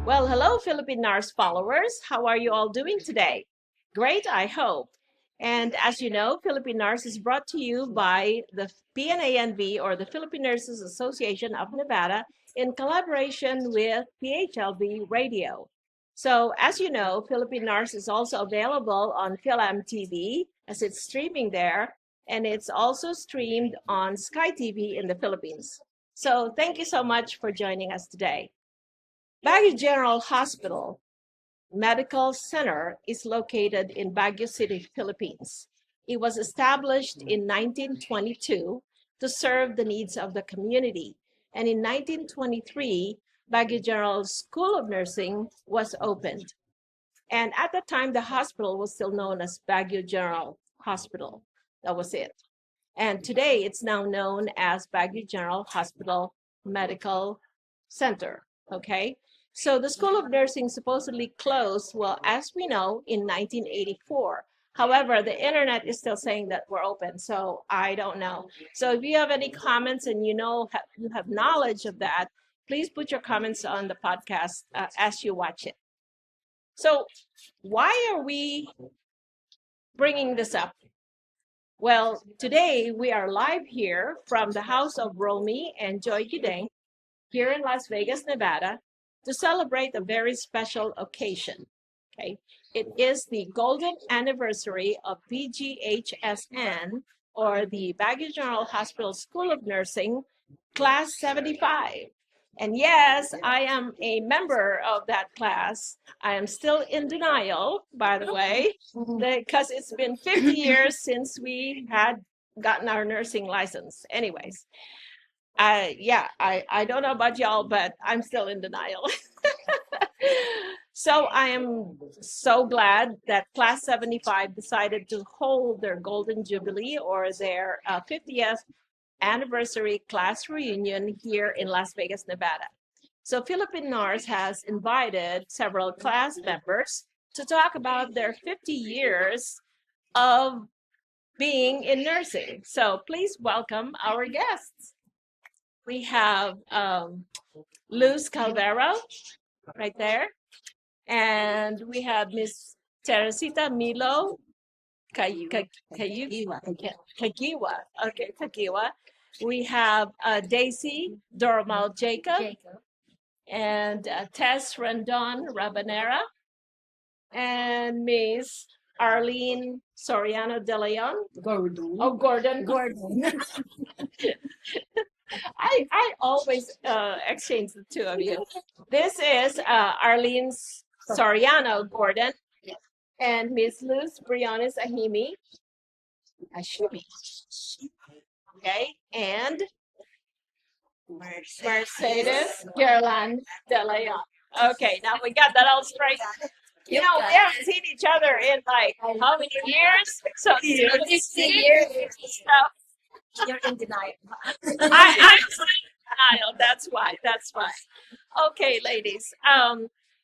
Well, hello, FilipiNARS followers. How are you all doing today? Great, I hope. And as you know, FilipiNARS is brought to you by the PNANV, or the Philippine Nurses Association of Nevada, in collaboration with PHLV Radio. So as you know, FilipiNARS is also available on Philam TV as it's streaming there, and it's also streamed on Sky TV in the Philippines. So thank you so much for joining us today. Baguio General Hospital Medical Center is located in Baguio City, Philippines. It was established in 1922 to serve the needs of the community. And in 1923, Baguio General School of Nursing was opened. And at that time, the hospital was still known as Baguio General Hospital. That was it. And today, it's now known as Baguio General Hospital Medical Center, okay? So the School of Nursing supposedly closed, well, as we know, in 1984. However, the internet is still saying that we're open, so I don't know. So if you have any comments and you have knowledge of that, please put your comments on the podcast as you watch it. So why are we bringing this up? Well, today we are live here from the house of Romy and Joy Gideng here in Las Vegas, Nevada, to celebrate a very special occasion. Okay, it is the golden anniversary of BGHSN, or the Baguio General Hospital School of Nursing, Class 75. And yes, I am a member of that class. I am still in denial, by the way, because it's been 50 years since we had gotten our nursing license. Anyways, I don't know about y'all, but I'm still in denial. So I am so glad that Class 75 decided to hold their Golden Jubilee, or their 50th anniversary class reunion here in Las Vegas, Nevada. So FilipiNARS has invited several class members to talk about their 50 years of being in nursing. So please welcome our guests. We have Luz Calvero right there. And we have Miss Teresita Milo Kagiwa. Okay, Kagiwa. We have Daisy Dormal Jacob and Tess Rendon Rabanera. and Miss Arlene Soriano De Leon. Gordon. Oh, Gordon. Gordon. I always exchange the two of you. This is Arlene Soriano Gordon and Miss Luz Briones Ahimi. Ashimi. Okay, and Mercedes Gerland De Leon. Okay, now we got that all straight. You know, we haven't seen each other in like how many years? So 60 years. So You're in denial. I'm in denial. That's why. That's why. Okay, ladies.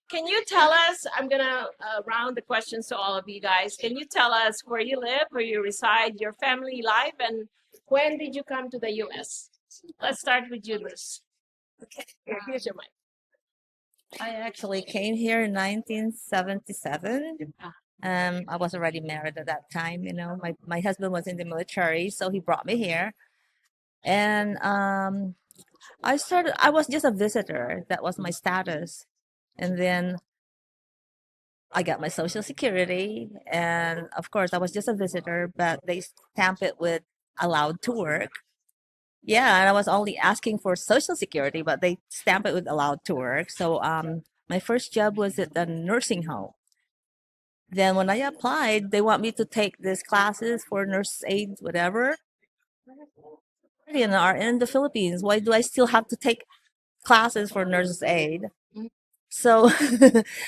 Can you tell us? I'm gonna round the questions to all of you guys. Can you tell us where you live, where you reside, your family life, and when did you come to the U.S.? Let's start with you, Liz. Okay. Here's your mic. I actually came here in 1977. I was already married at that time. You know, my husband was in the military, so he brought me here. And I was just a visitor. That was my status. And then I got my social security. And of course, I was just a visitor, but they stamp it with allowed to work. Yeah, and I was only asking for social security, but they stamp it with allowed to work. So my first job was at a nursing home. Then when I applied, they want me to take these classes for nurse aid, whatever. And are in the Philippines. Why do I still have to take classes for nurse aid? So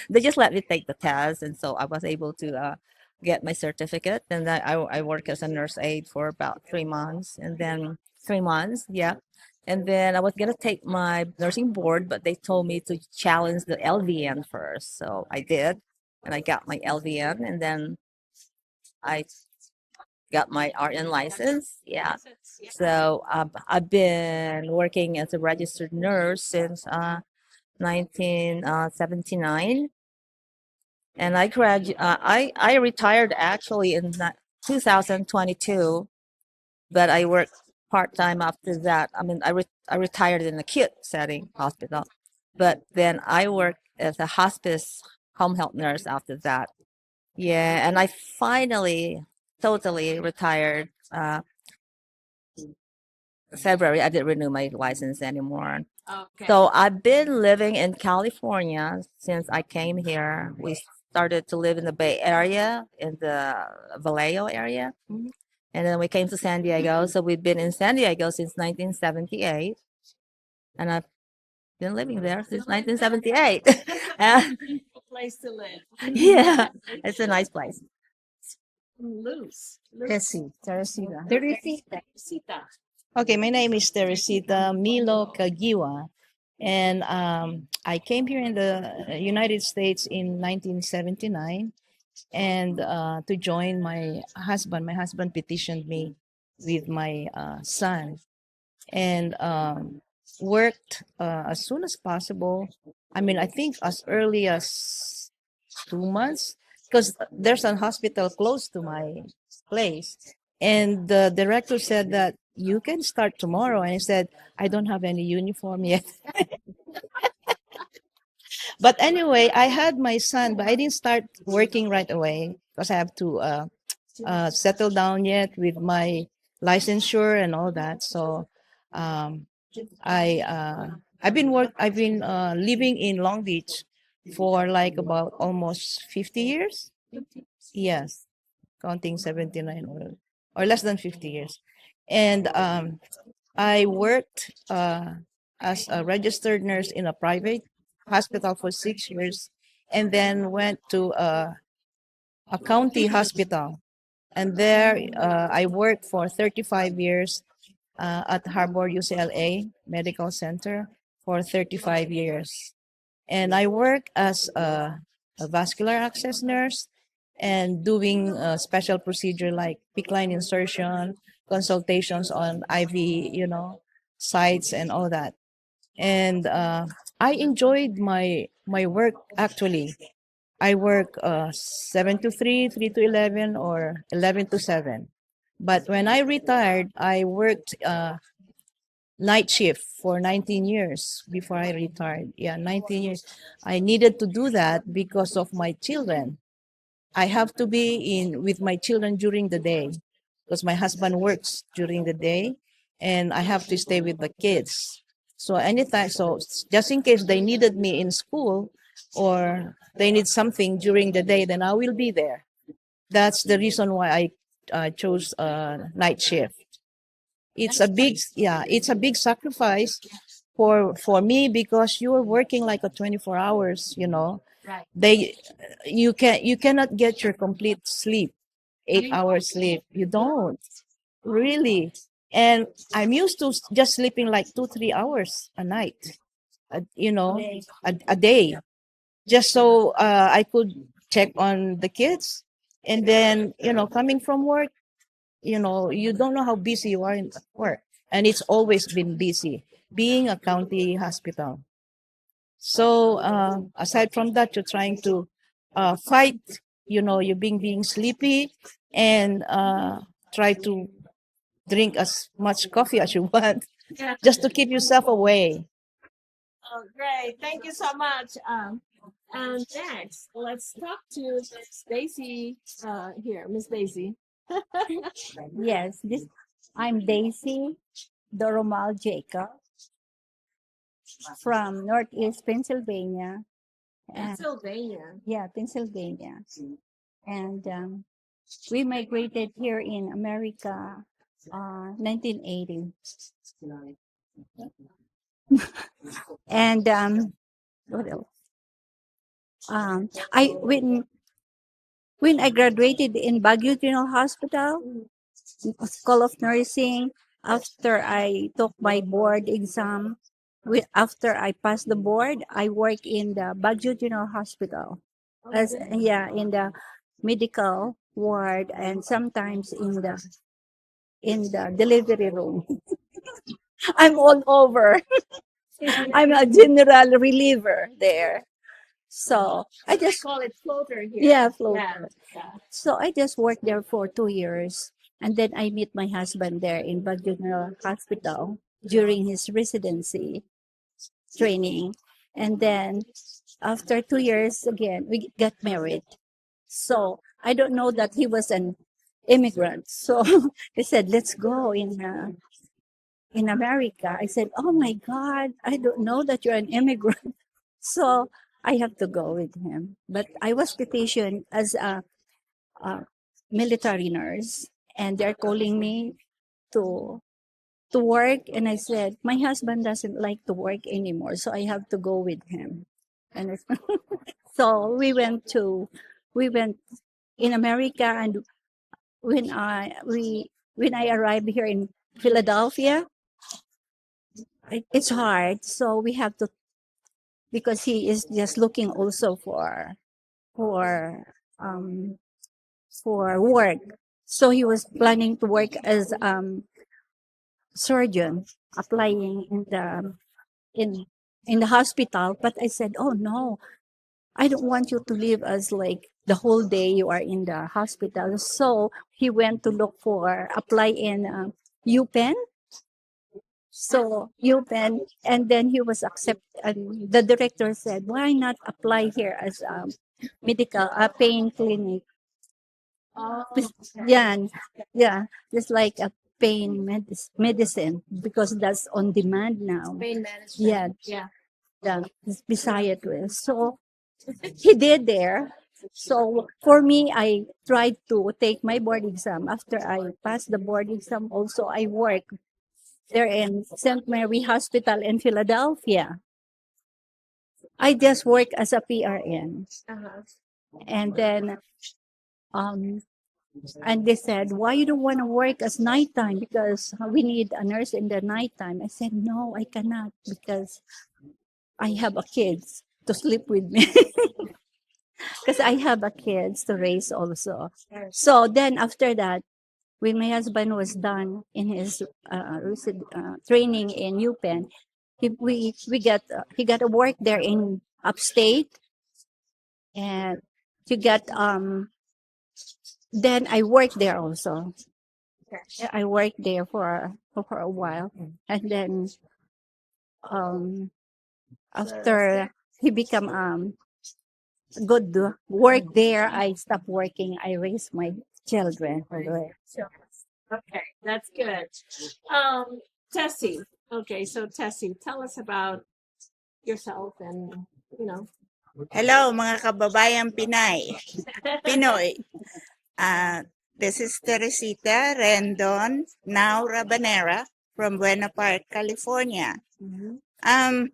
they just let me take the test, and so I was able to get my certificate. And then I worked as a nurse aide for about 3 months, and then 3 months, yeah. And then I was gonna take my nursing board, but they told me to challenge the LVN first. So I did, and I got my LVN, and then I got my RN license. Yeah. So I've been working as a registered nurse since 1979, and I retired actually in 2022, but I worked part time after that. I mean, I retired in acute setting hospital, but then I worked as a hospice home health nurse after that. Yeah, and I finally totally retired. February, I didn't renew my license anymore. Okay. So I've been living in California since I came here. We started to live in the Bay Area, in the Vallejo area. And then we came to San Diego. So we've been in San Diego since 1978. And I've been living there since 1978. Beautiful place to live. Yeah, it's a nice place. Loose. Teresita. Teresita. Okay, my name is Teresita Milo Kagiwa, and I came here in the United States in 1979, and to join my husband. My husband petitioned me with my son, and worked as soon as possible. I mean, I think as early as 2 months, because there's a hospital close to my place. And the director said that you can start tomorrow. And I said, I don't have any uniform yet. But anyway, I had my son, but I didn't start working right away because I have to settle down yet with my licensure and all that. So um, I've been living in Long Beach for like about almost 50 years. Yes, counting 79 or less than 50 years. And I worked as a registered nurse in a private hospital for 6 years, and then went to a county hospital. And there I worked for 35 years at Harbor UCLA Medical Center for 35 years. And I work as a vascular access nurse and doing special procedure like PICC line insertion, consultations on IV, sites and all that. And I enjoyed my work actually. I work 7 to 3, 3 to 11, or 11 to 7. But when I retired, I worked night shift for 19 years before I retired. Yeah, 19 years. I needed to do that because of my children. I have to be in with my children during the day because my husband works during the day and I have to stay with the kids. So anytime, so just in case they needed me in school or they need something during the day, then I will be there. That's the reason why I chose night shift. It's a big, yeah, it's a big sacrifice for me because you're working like a 24 hours, you know. Right. You cannot get your complete sleep, 8 hours sleep. You don't really. And I'm used to just sleeping like 2 3 hours a night, you know, a day, just so I could check on the kids. And then, you know, coming from work, you know, you don't know how busy you are in work. And it's always been busy being a county hospital. So aside from that, you're trying to fight, you know, you're being sleepy and try to drink as much coffee as you want Yeah. just to keep yourself away. Oh, great. Thank you so much. And next, let's talk to Miss Daisy here. Miss Daisy. Yes, I'm Daisy Doromal Jacob from Northeast Pennsylvania. And Pennsylvania. yeah, Pennsylvania. And we migrated here in America 1980. And what else? I when I graduated in Baguio General Hospital, School of Nursing, after I took my board exam, after I passed the board, I work in the Baguio General Hospital as yeah in the medical ward and sometimes in the delivery room. I'm all over. I'm a general reliever there. So I just Call it floater here. yeah floater. Yeah. So I just worked there for 2 years. And then I meet my husband there in Baguio General Hospital during his residency training. And then after 2 years, again, we got married. So I don't know that he was an immigrant. So he said, let's go in America. I said, oh my God, I don't know that you're an immigrant. So I have to go with him. But I was petitioned as a military nurse, and they're calling me to to work, and I said my husband doesn't like to work anymore, so I have to go with him. And so we went in America, and when I arrived here in Philadelphia, it's hard. So we have to, because he is just looking also for um for work. So he was planning to work as surgeon, applying in in the hospital. But I said, oh no, I don't want you to live as like the whole day you are in the hospital. So he went to look for apply in UPenn. So UPenn, and then he was accepted. And the director said, why not apply here as medical pain clinic? Oh, Yeah, yeah, just like a medicine, because that's on demand now. pain management. Yeah, Yeah. beside it. So he did there. So for me, I tried to take my board exam. After I passed the board exam, also I worked there in St. Mary Hospital in Philadelphia. I just worked as a PRN. Uh-huh. And then um and they said, why you don't want to work as nighttime? Because we need a nurse in the nighttime. I said, no, I cannot, because I have a kids to sleep with me. Because I have a kids to raise also. So then after that, when my husband was done in his training in UPenn, he got a work there in upstate, and he got then I worked there also. I worked there for a while, and then um after he become good work there. I stopped working. I raised my children over there. Okay, that's good. Tessie. Okay, so Tessie, tell us about yourself and you know. Hello mga kababayang Pinoy. This is Teresita Rendon, now Rabanera from Buena Park, California. Um,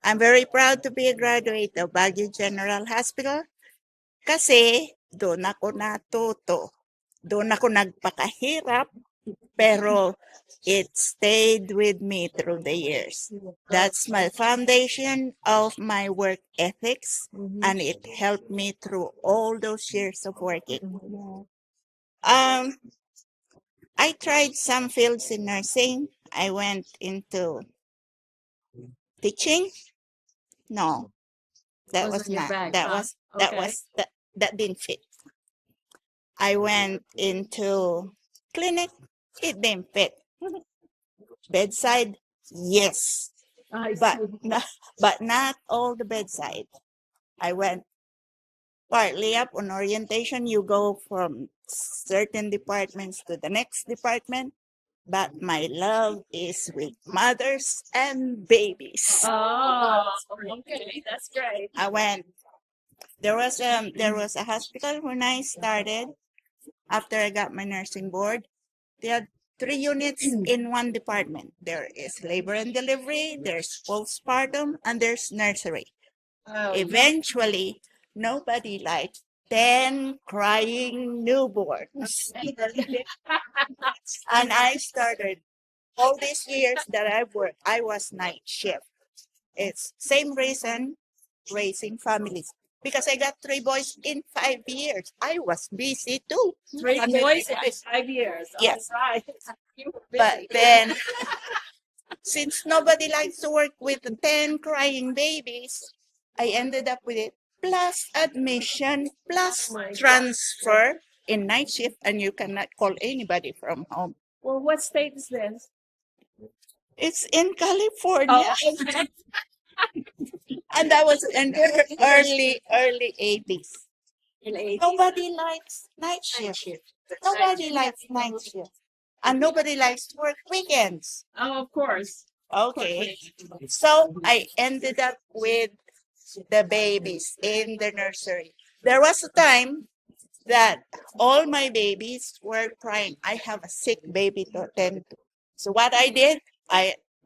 I'm very proud to be a graduate of Baguio General Hospital kasi doon ako natuto. Doon ako nagpakahirap pero it stayed with me through the years. That's my foundation of my work ethics, and it helped me through all those years of working. Um, I tried some fields in nursing. I went into teaching. No, that was Wasn't your not. bag, That huh? was that Okay. was that didn't fit. I went into clinic. It didn't fit. Bedside, yes, I but see. but not all the bedside. I went partly up on orientation. You go from certain departments to the next department, but my love is with mothers and babies. Oh, okay, that's great. I went. There was a hospital when I started. After I got my nursing board, they had 3 units in one department. There is labor and delivery, there's postpartum, and there's nursery. Oh, Eventually, nobody liked 10 crying newborns. And I started all these years that I've worked, I was night shift. It's same reason, raising families. Because I got 3 boys in 5 years. I was busy too. three Family boys in life. 5 years. Yes. All right. You were But busy. then, since nobody likes to work with 10 crying babies, I ended up with it. Plus admission, plus Oh my God. transfer in night shift, and you cannot call anybody from home. Well, what state is this? It's in California, Oh, and that was in early 80s. in 80s. Nobody likes night shift. Nobody likes night shift. And nobody likes to work weekends. Oh, of course. Okay. So I ended up with the babies in the nursery. There was a time that all my babies were crying. I have a sick baby to attend to. So what I did,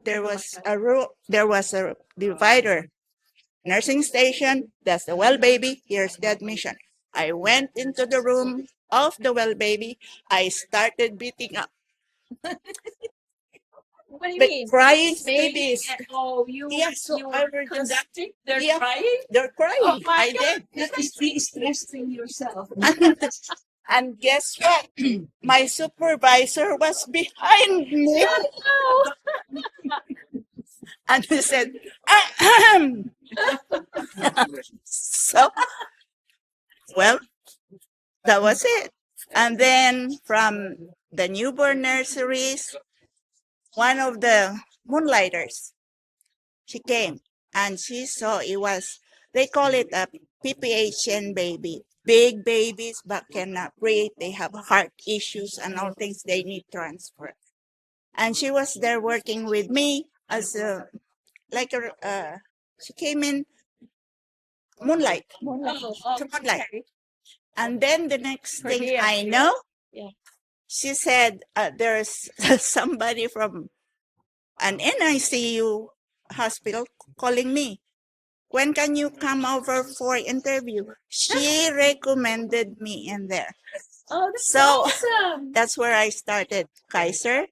there was a divider. Nursing station, that's the well baby, here's the admission. I went into the room of the well baby. I started beating up What do you the mean? crying Screaming babies. and- Oh, you Yes, so you I were were just conducting? They're yeah. crying? They're crying. Oh my I God. did. That is de-stressing yourself. And guess what? My supervisor was behind me, Oh, and he said, "Ahem." So, well, that was it. And then from the newborn nurseries, one of the moonlighters, she came and she saw it was, they call it a PPHN baby. Big babies but cannot breathe. They have heart issues and all things. They need transfer. And she was there working with me as she came in moonlight. oh, To moonlight. okay. And then the next Per thing diem, I yeah. know, Yeah. she said, there's somebody from an NICU hospital calling me. When can you come over for interview? She recommended me in there. Oh, that's So awesome. that's where I started Kaiser.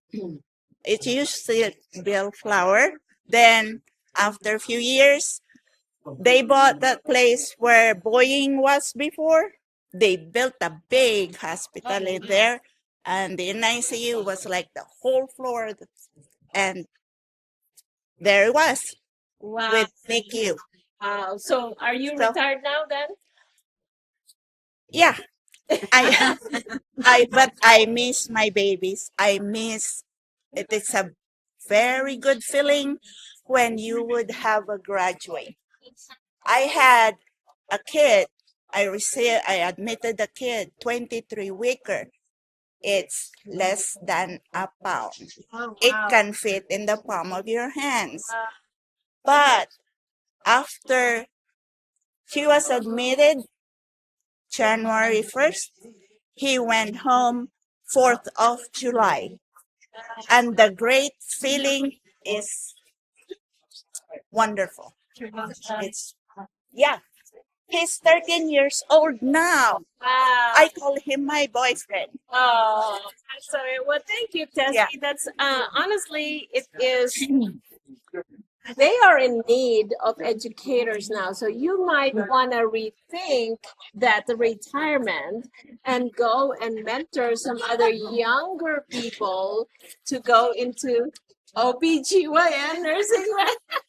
It used to build flour. Then after a few years, they bought that place where Boeing was before. They built a big hospital in there, and the NICU was like the whole floor, and there it was Wow. with NICU. So are you So- retired now then? Yeah, but I miss my babies. It is a very good feeling when you would have a graduate. I had a kid. I admitted a kid, 23 weeker. It's less than a pound. Oh, It wow. can fit in the palm of your hands. But after she was admitted January 1st, he went home 4th of July. And the great feeling is wonderful. It's, yeah, he's 13 years old now. Wow. I call him my boyfriend. Oh, I'm sorry. Well, thank you, Tessie. Yeah. That's honestly, it is. They are in need of educators now, so you might want to rethink that the retirement and go and mentor some other younger people to go into OBGYN nursing.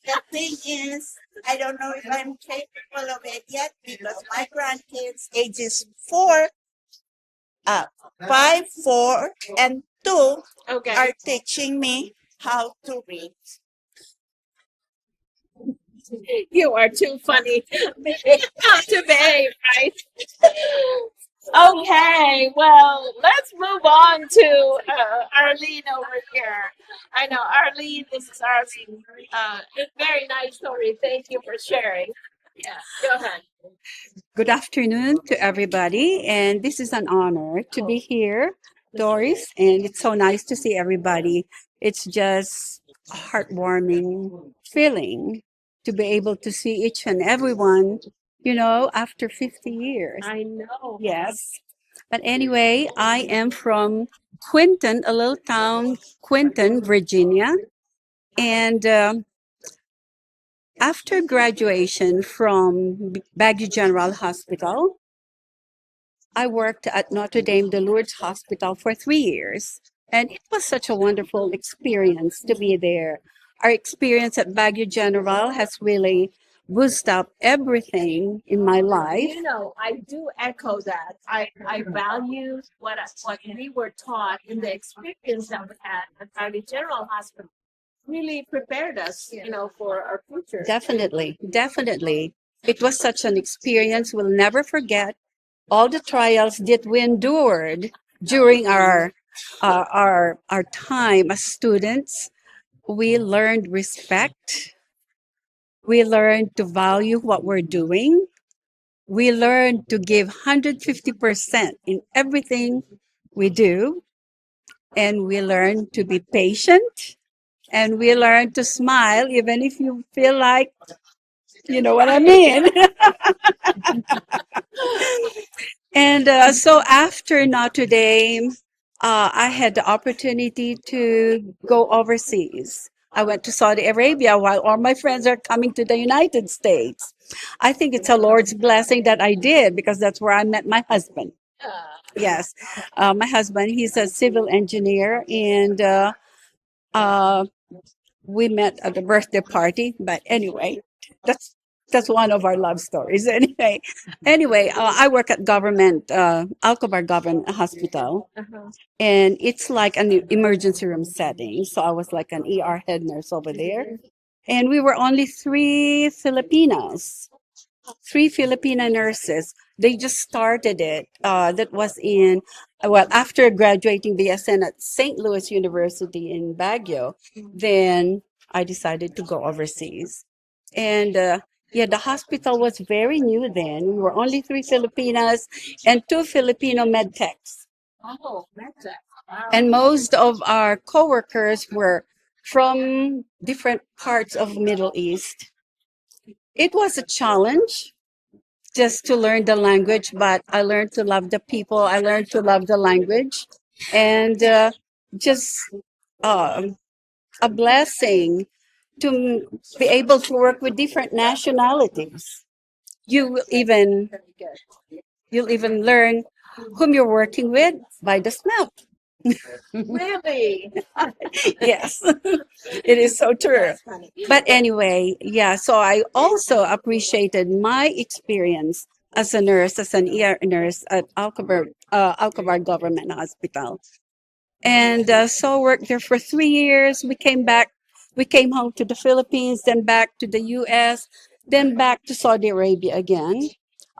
The thing is, I don't know if I'm capable of it yet because my grandkids, ages 5, 4, and 2, Okay. are teaching me how to read. You are too funny. How to behave, right? Okay, well, let's move on to Arlene over here. I know, Arlene, this is Arlene. Very nice story. Thank you for sharing. Yeah, go ahead. Good afternoon to everybody, and this is an honor to be here, Doris, and it's so nice to see everybody. It's just a heartwarming feeling to be able to see each and everyone, after 50 years. I know. Yes. But anyway, I am from Quinton, a little town, Quinton, Virginia, and after graduation from Baguio General Hospital, I worked at Notre Dame de Lourdes Hospital for 3 years. And it was such a wonderful experience to be there. Our experience at Baguio General has really boosted up everything in my life. You know, I do echo that. I value what we were taught in the experience that we had at County General Hospital. Really prepared us, for our future. Definitely, definitely. It was such an experience we'll never forget. All the trials that we endured during our time as students. We learned respect. We learned to value what we're doing. We learned to give 150% in everything we do. And we learned to be patient. And we learned to smile even if you feel like, you know what I mean. And so after Notre Dame, I had the opportunity to go overseas. I went to Saudi Arabia while all my friends are coming to the United States. I think it's a Lord's blessing that I did because that's where I met my husband. Yes, my husband, he's a civil engineer, and uh, we met at the birthday party. But anyway, that's one of our love stories. Anyway, I work at Alcobar Government Hospital, Uh-huh. and it's like an emergency room setting. So I was like an ER head nurse over there, and we were only three Filipina nurses. They just started it. That was after graduating BSN at St. Louis University in Baguio, then I decided to go overseas. And yeah, the hospital was very new then. We were only three Filipinas and two Filipino med techs. Oh, that's it. Wow. And most of our coworkers were from different parts of Middle East. It was a challenge just to learn the language, but I learned to love the people. I learned to love the language, and just a blessing to be able to work with different nationalities. You'll even learn whom you're working with by the smell. Really? Yes, it is so true. That's funny. But anyway, yeah, so I also appreciated my experience as a nurse, as an ER nurse at Alcobar Government Hospital. And so worked there for 3 years. We came home to the Philippines, then back to the US, then back to Saudi Arabia again.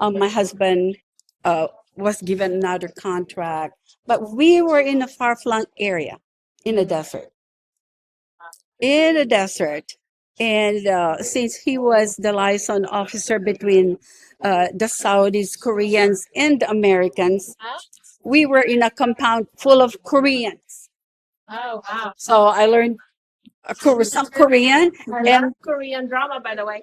My husband was given another contract, but we were in a far-flung area in a desert. In a desert. And since he was the liaison officer between the Saudis, Koreans, and the Americans, we were in a compound full of Koreans. Oh, wow. So I learned some Korean I and love Korean drama, by the way.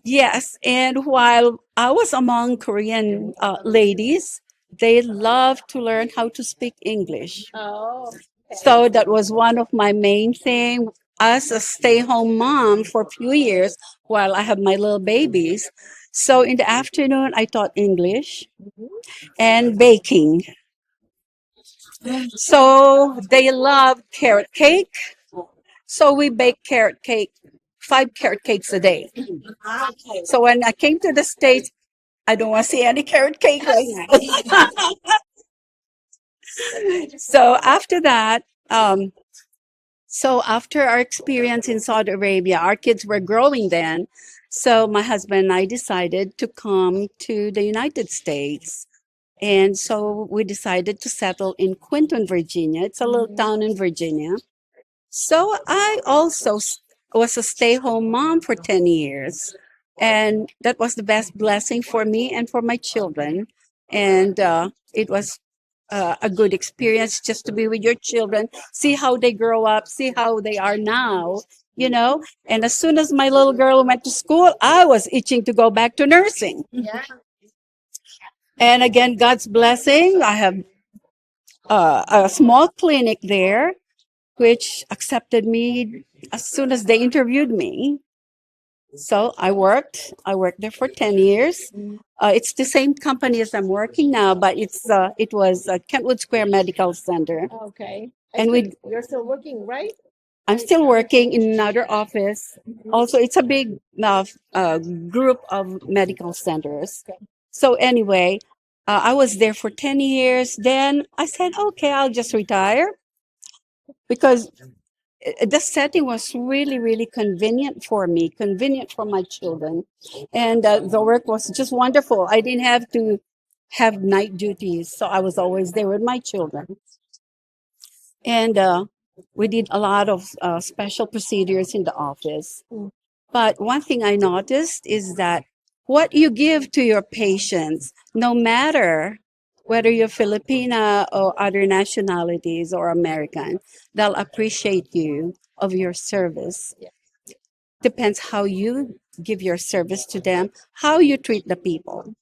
yes, and while I was among Korean ladies, they love to learn how to speak English. Oh, So that was one of my main thing as a stay-home mom for a few years while I have my little babies. So in the afternoon, I taught English and baking. So they love carrot cake. So we bake carrot cake, 5 carrot cakes a day. So when I came to the States, I don't want to see any carrot cake right now. So after that, so after our experience in Saudi Arabia, our kids were growing then. So my husband and I decided to come to the United States. And so we decided to settle in Quinton, Virginia. It's a little town in Virginia. So I also was a stay-home mom for 10 years. And that was the best blessing for me and for my children. And it was a good experience just to be with your children, see how they grow up, see how they are now, you know. And as soon as my little girl went to school, I was itching to go back to nursing. yeah. And again, God's blessing. I have a small clinic there, which accepted me as soon as they interviewed me. So I worked there for 10 years. It's the same company as I'm working now, but it was Kentwood Square Medical Center. Okay. And You're still working, right? I'm still working in another office. Also, it's a big group of medical centers. So anyway, I was there for 10 years. Then I said, okay, I'll just retire because the setting was really, really convenient for me, convenient for my children. And the work was just wonderful. I didn't have to have night duties, so I was always there with my children. And we did a lot of special procedures in the office. But one thing I noticed is that what you give to your patients, no matter whether you're Filipina or other nationalities or American, they'll appreciate you of your service. Depends how you give your service to them, how you treat the people.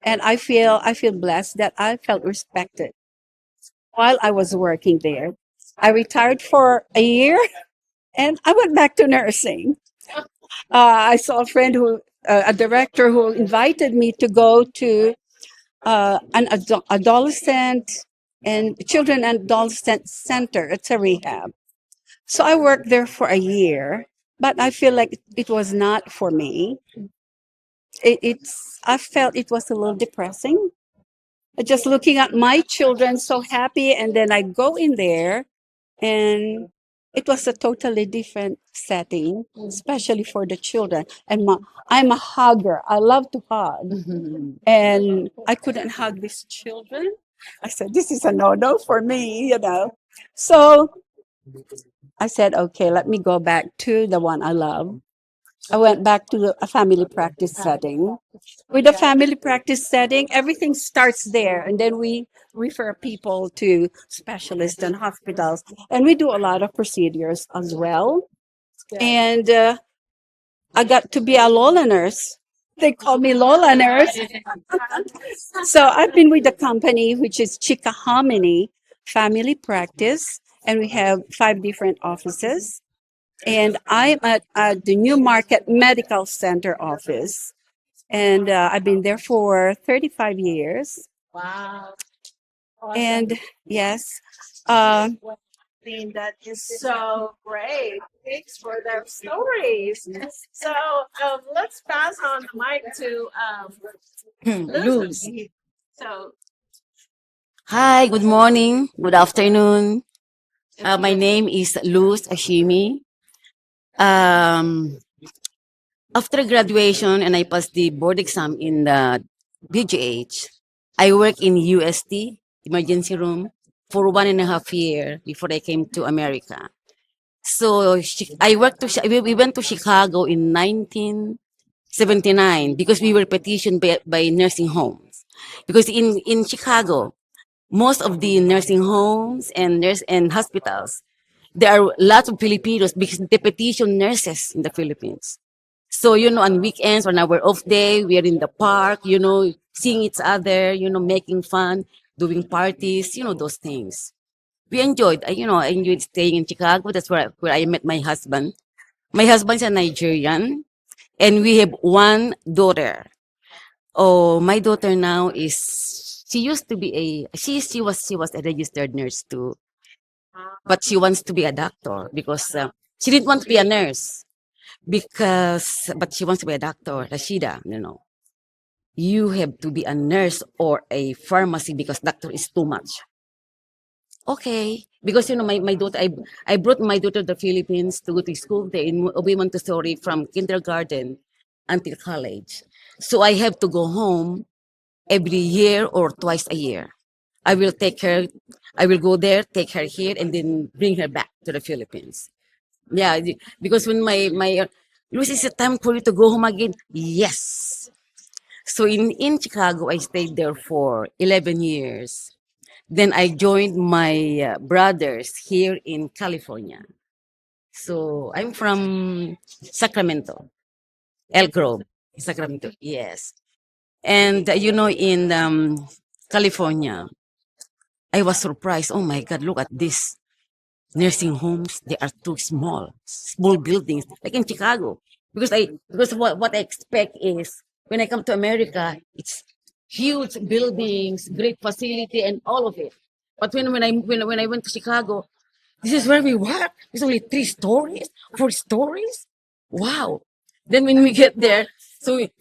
And I feel blessed that I felt respected while I was working there. I retired for a year and I went back to nursing. I saw a friend a director who invited me to go to an adolescent and children and adolescent center. It's a rehab. So I worked there for a year, but I feel like it was not for me. I felt it was a little depressing. Just looking at my children so happy, and then I go in there, and it was a totally different setting, especially for the children. And I'm a hugger. I love to hug. And I couldn't hug these children. I said, this is a no-no for me, you know. So I said, okay, let me go back to the one I love. I went back to a family practice setting. With a family practice setting, everything starts there, and then we refer people to specialists and hospitals, and we do a lot of procedures as well. And I got to be a Lola nurse. They call me Lola nurse. So I've been with the company, which is Chickahominy Family Practice, and we have 5 different offices. And I'm at the New Market Medical Center office. And I've been there for 35 years. Wow. And yes, That is so great. Thanks for their stories. So let's pass on the mic to Luz. So Hi, good morning, good afternoon. My name is Luz Ashimi. Um, after graduation and I passed the board exam in the BGH, I worked in UST, emergency room, for 1.5 years before I came to America. So I worked to, we went to Chicago in 1979 because we were petitioned by nursing homes. Because in Chicago, most of the nursing homes and hospitals, there are lots of Filipinos because they petition nurses in the Philippines. So, on weekends, on our off day, we are in the park, seeing each other, making fun, doing parties, those things. We enjoyed, I enjoyed staying in Chicago. That's where I met my husband. My husband's a Nigerian, and we have one daughter. Oh, my daughter now she used to be she was a registered nurse too, but she wants to be a doctor because she didn't want to be a nurse but she wants to be a doctor, Rashida, you have to be a nurse or a pharmacy because doctor is too much. Okay, because my daughter, I brought my daughter to the Philippines to go to school there in Ubi Montessori from kindergarten until college. So I have to go home every year or twice a year. I will take her, I will go there, take her here, and then bring her back to the Philippines. Yeah, because when Lucy, is it time for you to go home again? Yes. So in Chicago, I stayed there for 11 years. Then I joined my brothers here in California. So I'm from Sacramento, El Grove, Sacramento. Yes. And in California, I was surprised. Oh my God, look at this. Nursing homes, they are too small buildings, like in Chicago. Because what I expect is when I come to America, it's huge buildings, great facility, and all of it. But when I went to Chicago, this is where we work. It's only 3 stories, 4 stories. Wow. Then when we get there, so the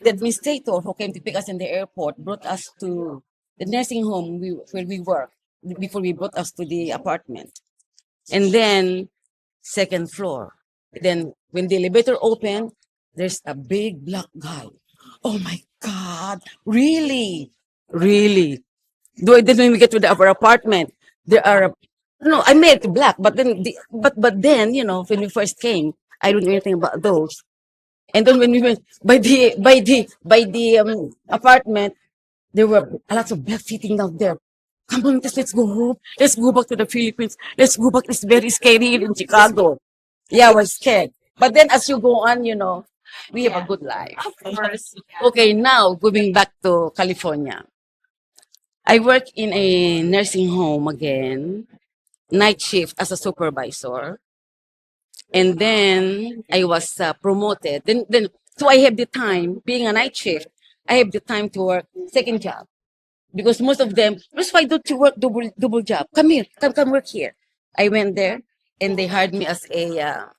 administrator who came to pick us in the airport brought us to the nursing home where we work before we brought us to the apartment. And then second floor. Then when the elevator opened, there's a big black guy. Oh my God. Really? Really? Then when we get to our apartment, there are no, I made it black, but then when we first came, I don't know anything about those. And then when we went by the apartment, there were a lot of black sitting down there. Come on, let's go home. Let's go back to the Philippines. Let's go back. It's very scary here in Chicago. Yeah, I was scared. But then as you go on, we have a good life. Okay, now going back to California. I work in a nursing home again, night shift as a supervisor. And then I was promoted. So I have the time, being a night shift, I have the time to work second job. Because most of them, Bruce, why don't you work double job? Come here, come work here. I went there and they hired me as a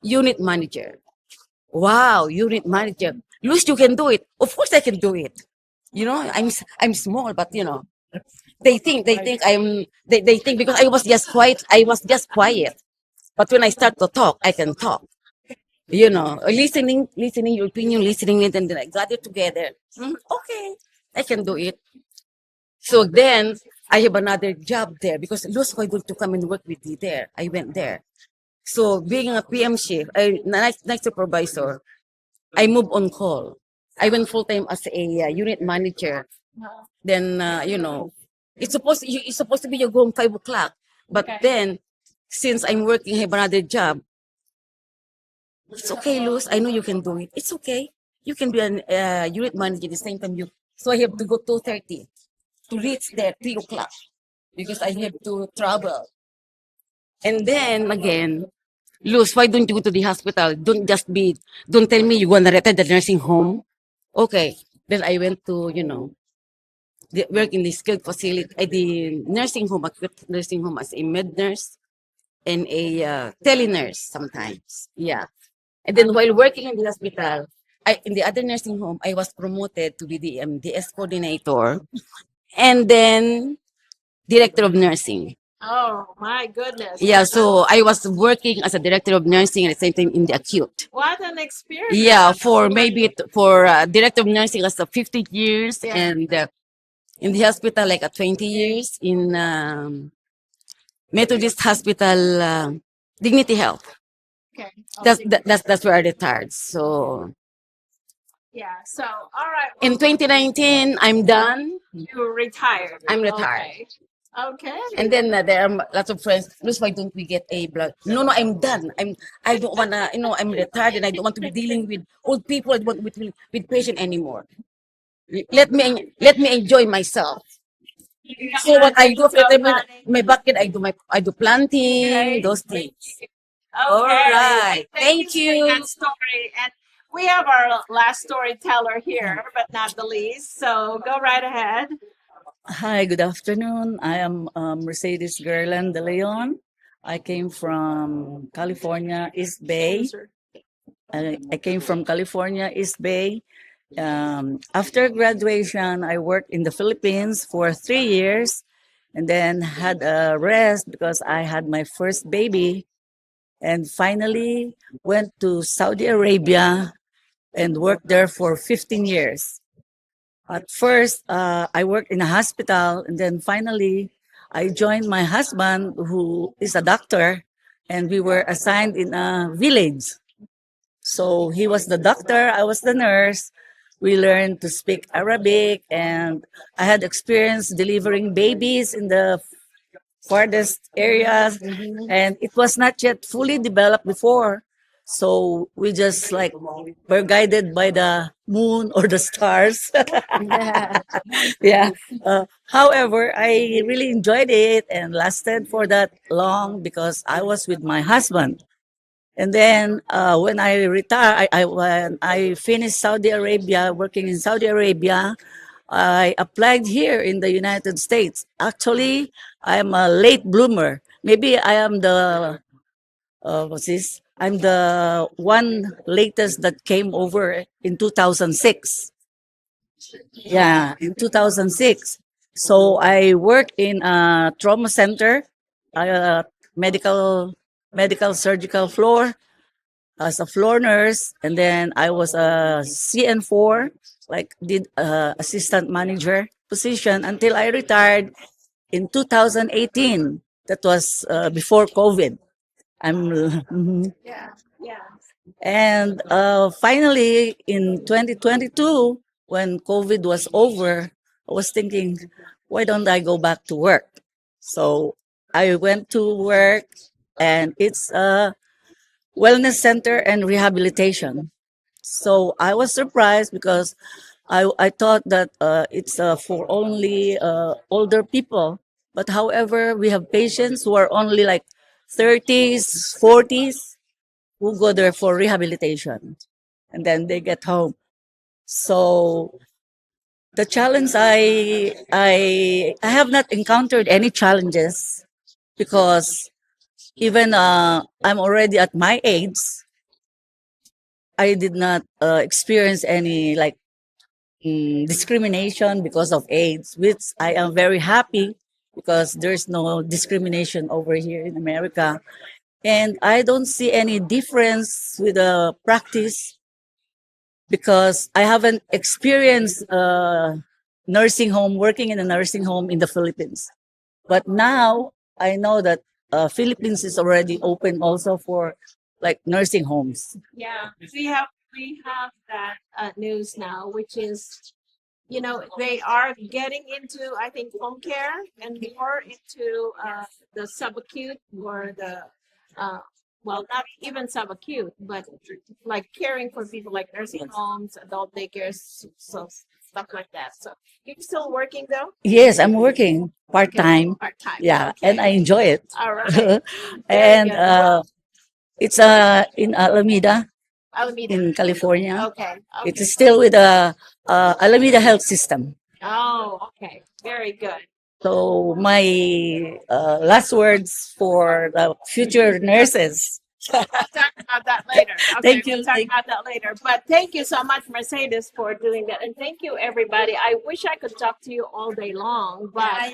unit manager. Wow, unit manager. Luz, you can do it. Of course I can do it. I'm small, but they think because I was just quiet. But when I start to talk, I can talk. Listening your opinion, listening it, and then I got it together. Okay, I can do it. So then I have another job there because Luz, why don't you come and work with me there? I went there. So being a PM shift, night supervisor, I moved on call. I went full time as a unit manager. Then it's supposed to be you go home 5 o'clock, but then since I'm working, I have another job. It's okay, Luz. I know you can do it. It's okay. You can be a unit manager at the same time. So I have to go 2:30 to reach there 3 o'clock because I have to travel. And then again, Luz, why don't you go to the hospital? Don't tell me you want to retire the nursing home. Okay. Then I went to, work in the skilled facility, the nursing home, acute nursing home as a med nurse and a tele-nurse sometimes. Yeah. And then while working in the hospital, in the other nursing home, I was promoted to be the DS coordinator and then director of nursing. Oh my goodness. Yeah, so I was working as a director of nursing at the same time in the acute. What an experience. Yeah, for maybe for director of nursing as a 50 years, Yeah. and in the hospital like a 20 years in Methodist Hospital, Dignity Health. Okay. That's where I retired. So Yeah. So, all right. in 2019, I'm done. You retired. I'm retired. Okay. Okay. And then there are lots of friends. Luis, why don't we get a blood? No, no, I'm done. I don't wanna. I'm retired and I don't want to be dealing with old people. I don't want with patient anymore. Let me enjoy myself. So what I do after my bucket, I do planting, those things. Okay. All right. Thank for you. that story. And we have our last storyteller here, but not the least. So go right ahead. Hi, good afternoon. I am Mercedes Gerland de Leon. I came from California, East Bay. I came from California, East Bay. After graduation, I worked in the Philippines for 3 years and then had a rest because I had my first baby. And finally went to Saudi Arabia and worked there for 15 years. At first, I worked in a hospital, and then finally, I joined my husband, who is a doctor, and we were assigned in a village. So he was the doctor, I was the nurse. We learned to speak Arabic, and I had experience delivering babies in the farthest areas, and it was not yet fully developed before. So we just like were guided by the moon or the stars. Yeah. However, I really enjoyed it and lasted for that long because I was with my husband. And then when I retired, when I finished Saudi Arabia, working in Saudi Arabia, I applied here in the United States. Actually, I am a late bloomer. Maybe I am the what's this? I'm the one latest that came over in 2006. Yeah, in 2006. So I work in a trauma center, a medical surgical floor as a floor nurse, and then I was a CN4, like did assistant manager position until I retired in 2018. That was before COVID. I'm mhm. Yeah. Yeah. And finally in 2022, when COVID was over, I was thinking, why don't I go back to work? So I went to work, and it's a wellness center and rehabilitation. So I was surprised because I thought that it's for only older people. But however, we have patients who are only like 30s, 40s who go there for rehabilitation and then they get home. So the challenge I have not encountered any challenges because even I'm already at my age, I did not experience any like discrimination because of AIDS, which I am very happy because there's no discrimination over here in America. And I don't see any difference with the practice because I haven't experienced nursing home, working in a nursing home in the Philippines. But now I know that Philippines is already open also for like nursing homes. Yeah. We have that news now, which is, they are getting into, I think, home care and more into the subacute or the well, not even subacute, but like caring for people like nursing homes, adult daycares, so stuff like that. So you're still working though? Yes, I'm working part time. Part time. Yeah, Okay. and I enjoy it. All right. And good. it's in Alameda Alameda. in California. Okay. It is still with the Alameda Health System. Oh, okay. Very good. So my last words for the future nurses. We'll talk about that later. Okay, Thank you. We'll talk about that later. But thank you so much, Mercedes, for doing that. And thank you, everybody. I wish I could talk to you all day long, but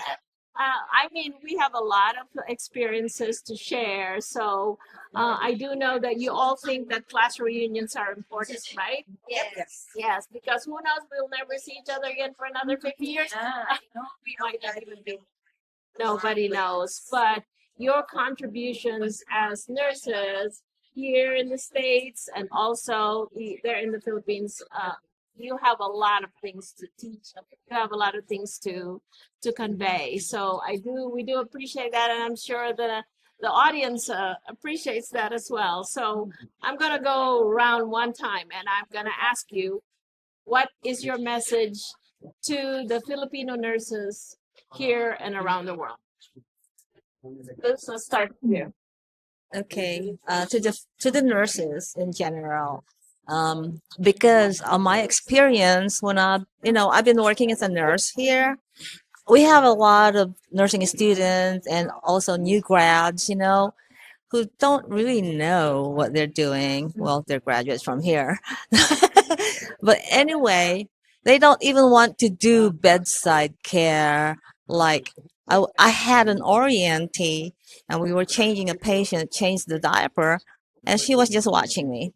I mean, we have a lot of experiences to share. So I do know that you all think that class reunions are important, right? Yes. Yes, because who knows, we'll never see each other again for another 50 years. We might not even be. Nobody knows. But your contributions as nurses here in the States and also there in the Philippines, you have a lot of things to teach. You have a lot of things to convey. So we do appreciate that, and I'm sure the audience appreciates that as well. So I'm gonna go around one time, and I'm gonna ask you, what is your message to the Filipino nurses here and around the world? Let's start here. Okay, to the nurses in general, because of my experience when I've been working as a nurse here, we have a lot of nursing students and also new grads, who don't really know what they're doing. Well, they're graduates from here. But anyway, they don't even want to do bedside care. Like, I had an orientee and we were changing a patient, changed the diaper, and she was just watching me.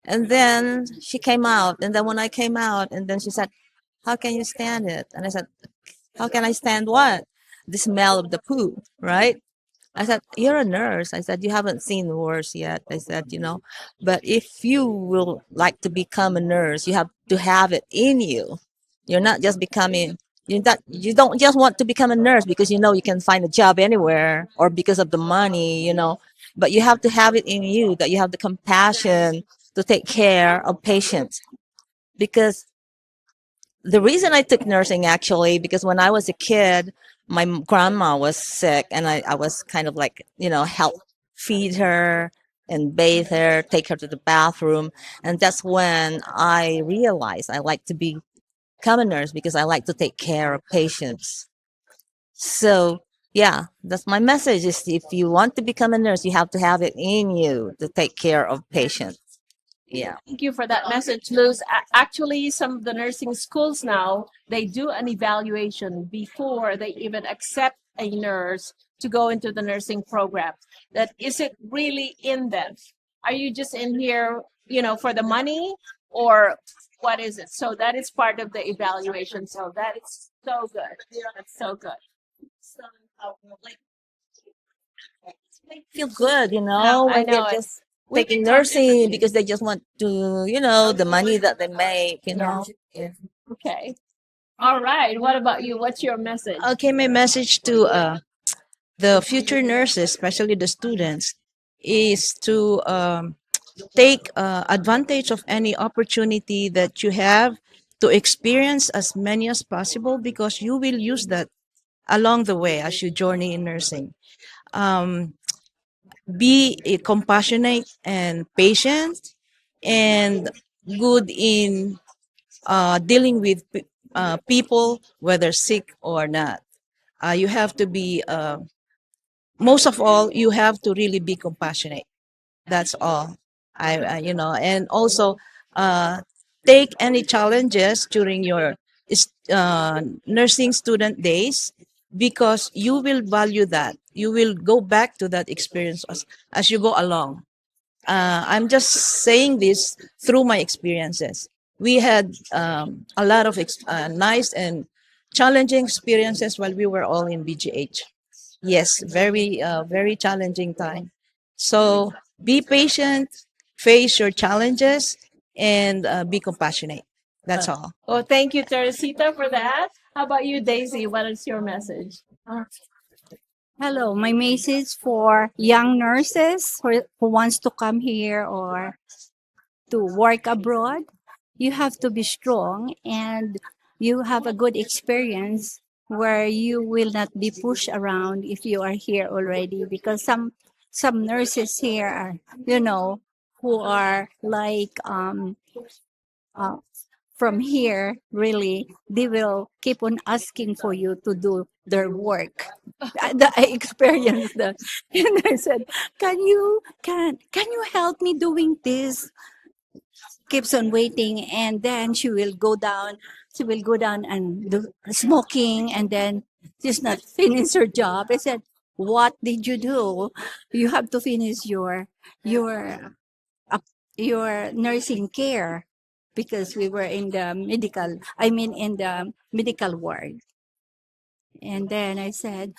And then she came out. And then when I came out, and then she said, "How can you stand it?" And I said, "How can I stand what? The smell of the poo, right?" I said, "You're a nurse." I said, "You haven't seen worse yet." I said, but if you will like to become a nurse, you have to have it in you. You're not just becoming, you don't just want to become a nurse because you can find a job anywhere or because of the money, but you have to have it in you that you have the compassion to take care of patients. Because the reason I took nursing actually, because when I was a kid, my grandma was sick and I was kind of like, help feed her and bathe her, take her to the bathroom. And that's when I realized I like to become a nurse because I like to take care of patients. So yeah, that's my message is if you want to become a nurse, you have to have it in you to take care of patients. Yeah. Thank you for that message, Luz. Actually, some of the nursing schools now, they do an evaluation before they even accept a nurse to go into the nursing program. That is it really in them? Are you just in here, for the money, or what is it? So that is part of the evaluation. So that is so good. That's so good. Feel good, I when they're know it. just taking nursing because they just want to, the money that they make. Yeah. Okay. All right. What about you? What's your message? Okay, my message to the future nurses, especially the students, is to take advantage of any opportunity that you have to experience as many as possible because you will use that along the way as you journey in nursing. Um, be compassionate and patient and good in dealing with people, whether sick or not. You have to be, most of all, you have to really be compassionate. That's all. And also uh, take any challenges during your nursing student days because you will value that. You will go back to that experience as you go along. I'm just saying this through my experiences. We had a lot of nice and challenging experiences while we were all in BGH. Yes, very challenging time. So be patient, face your challenges, and be compassionate. That's all. Well, thank you, Teresita, for that. How about you, Daisy? What is your message? Hello, my message for young nurses who wants to come here or to work abroad. You have to be strong and you have a good experience where you will not be pushed around if you are here already because some nurses here are who are like uh, from here really they will keep on asking for you to do their work. I experienced that and I said, can you help me doing this? Keeps on waiting and then she will go down and do smoking and then She's not finished her job. I said, what did you do? You have to finish your uh, your nursing care, because we were in the in the medical ward. And then I said,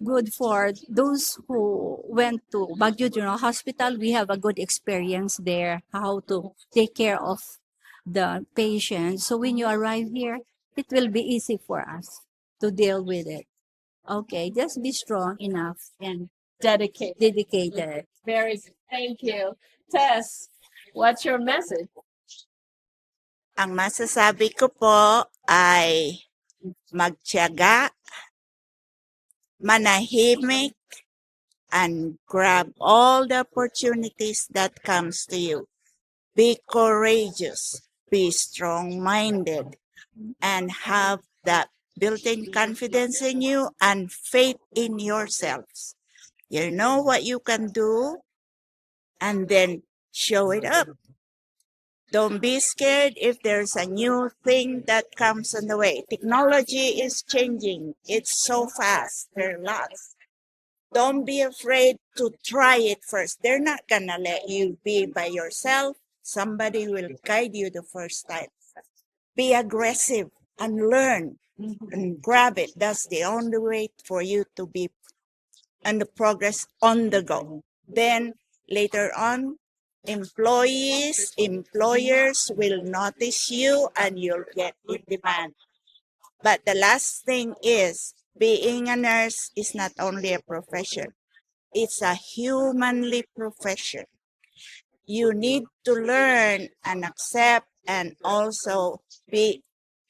good for those who went to Baguio General Hospital. We have a good experience there, how to take care of the patient. So when you arrive here, it will be easy for us to deal with it. Okay, just be strong enough and dedicated. Very good. Thank you. Tess, what's your message? Ang masasabi ko po ay magtiyaga, manahimik, and grab all the opportunities that comes to you. Be courageous, be strong-minded, and have that built-in confidence in you and faith in yourselves. You know what you can do, and then show it up. Don't be scared if there's a new thing that comes on the way. Technology is changing. It's so fast. There are lots. Don't be afraid to try it first. They're not gonna let you be by yourself. Somebody will guide you the first time. Be aggressive and learn and grab it. That's the only way for you to be and the progress on the go. Then later on, employers will notice you and you'll get in demand. But the last thing is, being a nurse is not only a profession, it's a humanly profession. You need to learn and accept and also be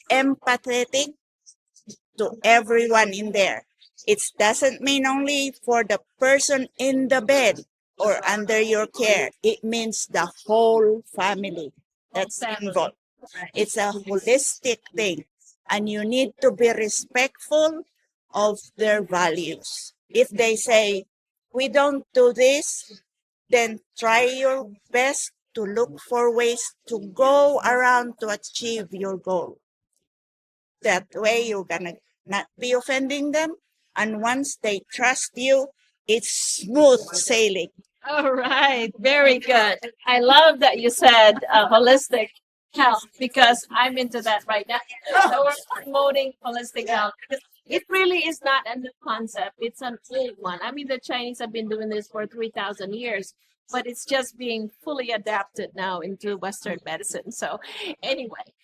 empathetic to everyone in there. It doesn't mean only for the person in the bed or under your care. It means the whole family that's involved. It's a holistic thing, and you need to be respectful of their values. If they say, we don't do this, then try your best to look for ways to go around to achieve your goal. That way you're gonna not be offending them. And once they trust you, it's smooth sailing. All right, very good. I love that you said holistic health because I'm into that right now. So we're promoting holistic health. It really is not a new concept. It's an old one. I mean, the Chinese have been doing this for 3,000 years, but it's just being fully adapted now into Western medicine. So anyway,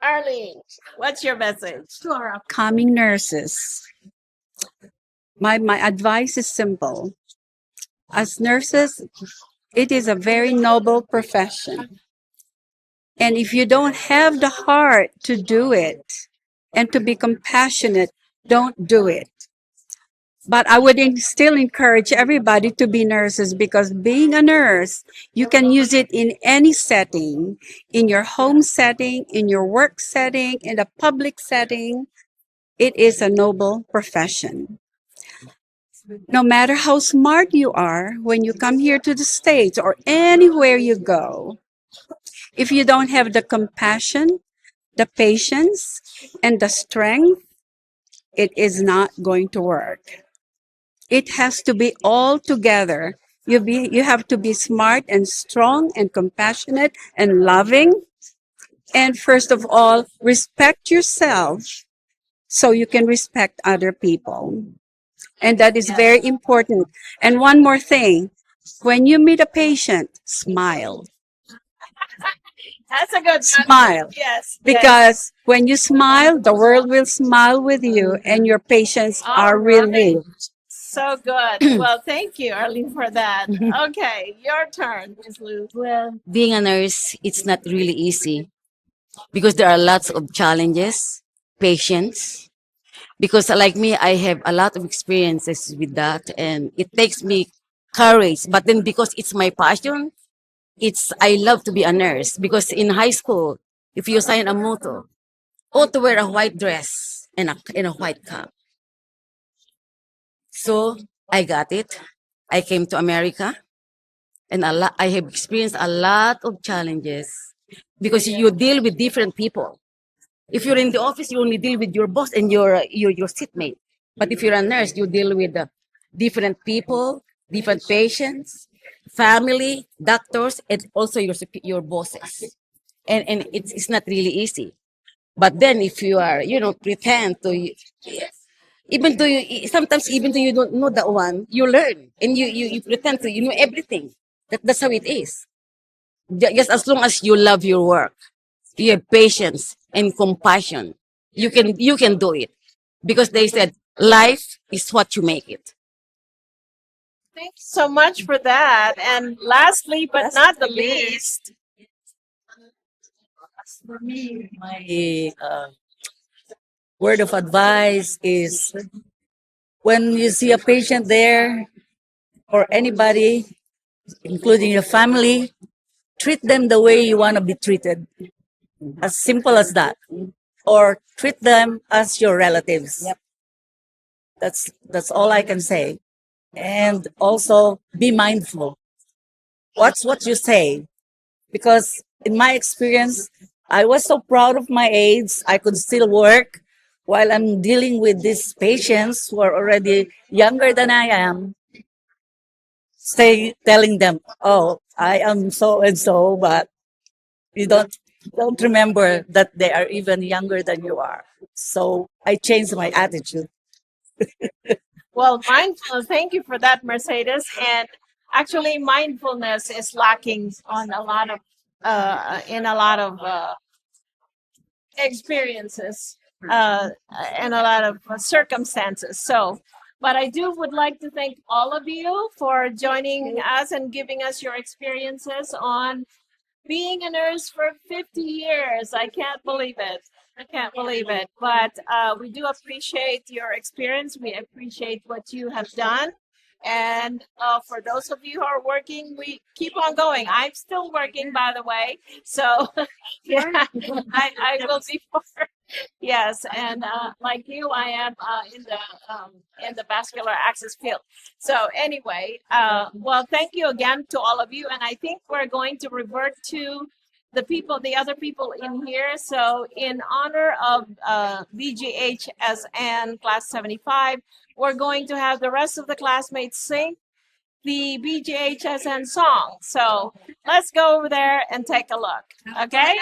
Arlene, what's your message? To our upcoming nurses, my advice is simple. As nurses, it is a very noble profession. And if you don't have the heart to do it and to be compassionate, don't do it. But I would still encourage everybody to be nurses, because being a nurse, you can use it in any setting, in your home setting, in your work setting, in a public setting. It is a noble profession. No matter how smart you are, when you come here to the States or anywhere you go, if you don't have the compassion, the patience, and the strength, it is not going to work. It has to be all together. You have to be smart and strong and compassionate and loving. And first of all, respect yourself so you can respect other people. And that is very important. And one more thing, when you meet a patient, smile. That's a good Smile. Yes. Because when you smile, the world will smile with you and your patients are relieved. So good. Well, thank you, Arlene, for that. Okay, your turn, Ms. Lou. Well, being a nurse, it's not really easy because there are lots of challenges, patience. Because like me, I have a lot of experiences with that, and it takes me courage. But then because it's my passion, I love to be a nurse. Because in high school, if you sign a motto, ought to wear a white dress and a white cap. So I got it. I came to America, and I have experienced a lot of challenges because you deal with different people. If you're in the office, you only deal with your boss and your seatmate. But if you're a nurse, you deal with different people, different patients, family, doctors, and also your bosses. And it's not really easy. But then if you are, pretend to, even though sometimes even though you don't know that one, you learn and you pretend to, you know everything. That's how it is. Just as long as you love your work, you have patience and compassion, you can do it. Because they said life is what you make it. Thank you so much for that. And lastly, but not the least, For me, my word of advice is when you see a patient there or anybody, including your family, treat them the way you want to be treated. As simple as that. Or treat them as your relatives. Yep. That's all I can say. And also be mindful. Watch what you say. Because in my experience, I was so proud of my aides. I could still work while I'm dealing with these patients who are already younger than I am. Stay telling them, oh, I am so and so, but you don't remember that they are even younger than you are. So I changed my attitude. well, mindfulness, thank you for that, Mercedes. And actually, mindfulness is lacking on a lot of, in a lot of experiences and a lot of circumstances. So, but I do would like to thank all of you for joining us and giving us your experiences on being a nurse for 50 years. I can't believe it. I can't believe it. But we do appreciate your experience. We appreciate what you have done. And for those of you who are working, we keep on going. I'm still working, by the way. So yeah, I will be for yes, and like you, I am in the vascular access field. So anyway, well, thank you again to all of you, and I think we're going to revert to the other people in here. So in honor of BGHSN Class 75, we're going to have the rest of the classmates sing the BGHSN song. So let's go over there and take a look. Okay?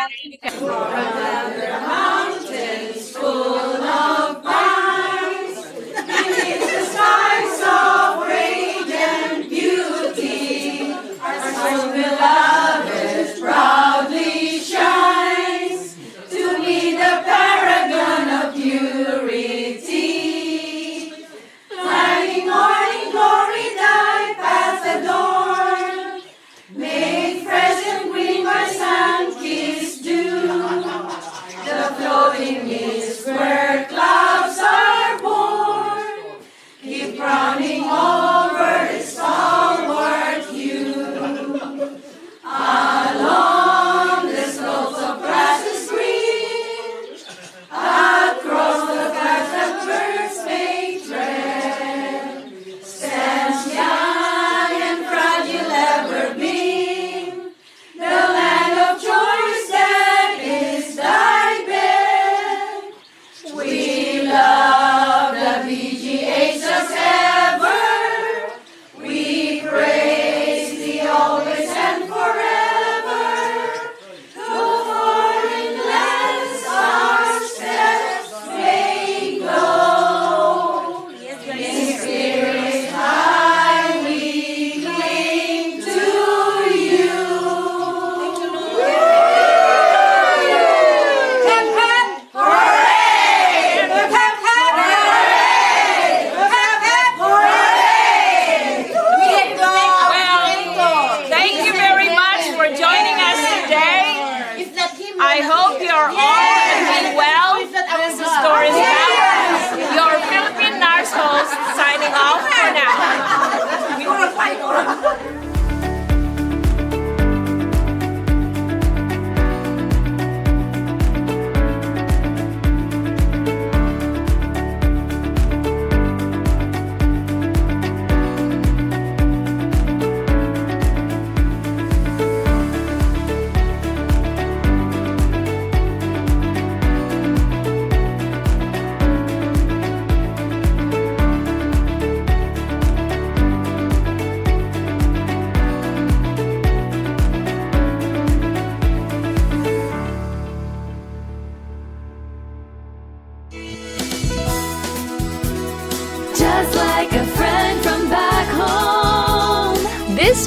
Where clouds are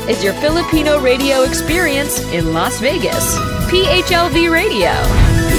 is your Filipino radio experience in Las Vegas. PHLV Radio.